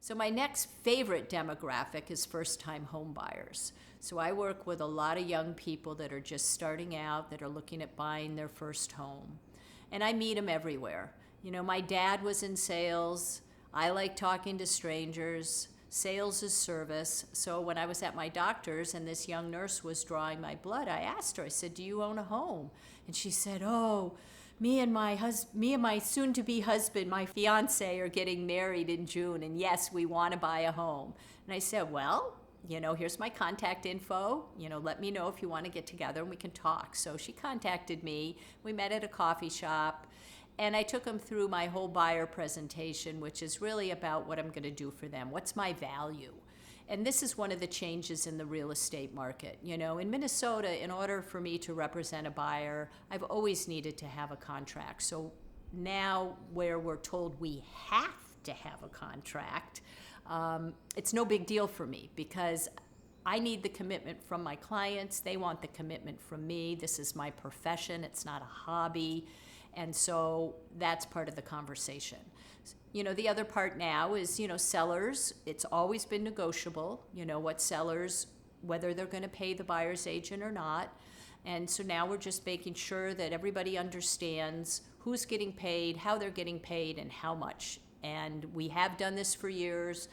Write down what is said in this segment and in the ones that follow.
So my next favorite demographic is first-time home buyers. So I work with a lot of young people that are just starting out, that are looking at buying their first home. And I meet them everywhere. You know, my dad was in sales. I like talking to strangers. Sales is service. So when I was at my doctor's and this young nurse was drawing my blood, I asked her, I said, "Do you own a home?" And she said, "Oh, me and my soon-to-be husband, my fiance, are getting married in June, and yes, we want to buy a home." And I said, "Well, here's my contact info. Let me know if you want to get together and we can talk." So she contacted me. We met at a coffee shop, and I took them through my whole buyer presentation, which is really about what I'm going to do for them. What's my value? And this is one of the changes in the real estate market. In Minnesota, in order for me to represent a buyer, I've always needed to have a contract. So now where we're told we have to have a contract, it's no big deal for me because I need the commitment from my clients. They want the commitment from me. This is my profession. It's not a hobby. And so that's part of the conversation. The other part now is, sellers, it's always been negotiable, what sellers, whether they're going to pay the buyer's agent or not. And so now we're just making sure that everybody understands who's getting paid, how they're getting paid, and how much. And we have done this for years,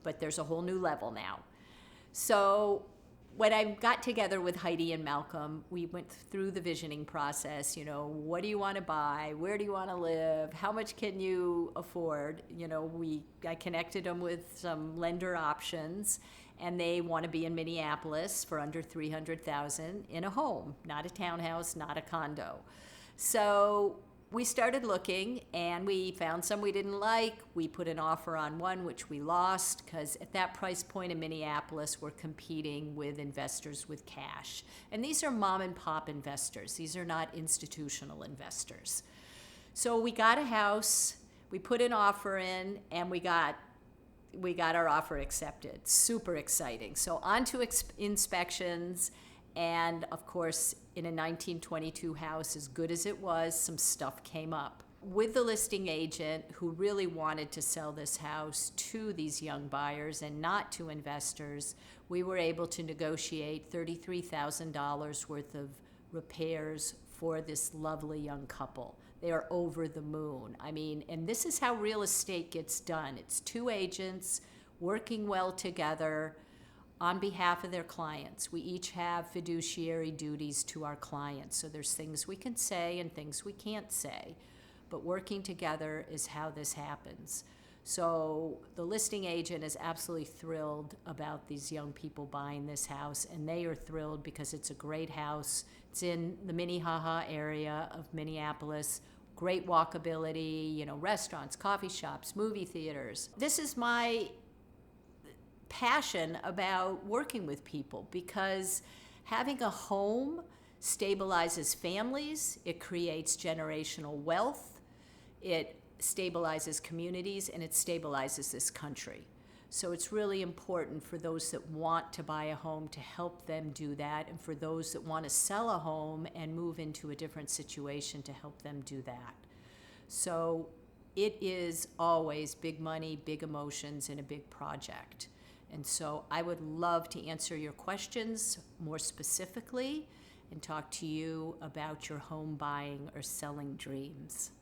but there's a whole new level now. So when I got together with Heidi and Malcolm, we went through the visioning process. What do you want to buy? Where do you want to live? How much can you afford? I connected them with some lender options, and they want to be in Minneapolis for under $300,000 in a home, not a townhouse, not a condo. So we started looking, and we found some we didn't like. We put an offer on one, which we lost, because at that price point in Minneapolis, we're competing with investors with cash. And these are mom and pop investors. These are not institutional investors. So we got a house, we put an offer in, and we got our offer accepted. Super exciting. So on to inspections. And of course, in a 1922 house, as good as it was, some stuff came up. With the listing agent who really wanted to sell this house to these young buyers and not to investors, we were able to negotiate $33,000 worth of repairs for this lovely young couple. They are over the moon. And this is how real estate gets done. It's two agents working well together on behalf of their clients. We each have fiduciary duties to our clients. So there's things we can say and things we can't say. But working together is how this happens. So the listing agent is absolutely thrilled about these young people buying this house, and they are thrilled because it's a great house. It's in the Minnehaha area of Minneapolis. Great walkability, restaurants, coffee shops, movie theaters. This is my passion about working with people, because having a home stabilizes families, it creates generational wealth, it stabilizes communities, and it stabilizes this country. So it's really important for those that want to buy a home to help them do that, and for those that want to sell a home and move into a different situation to help them do that. So it is always big money, big emotions, and a big project. And so I would love to answer your questions more specifically and talk to you about your home buying or selling dreams.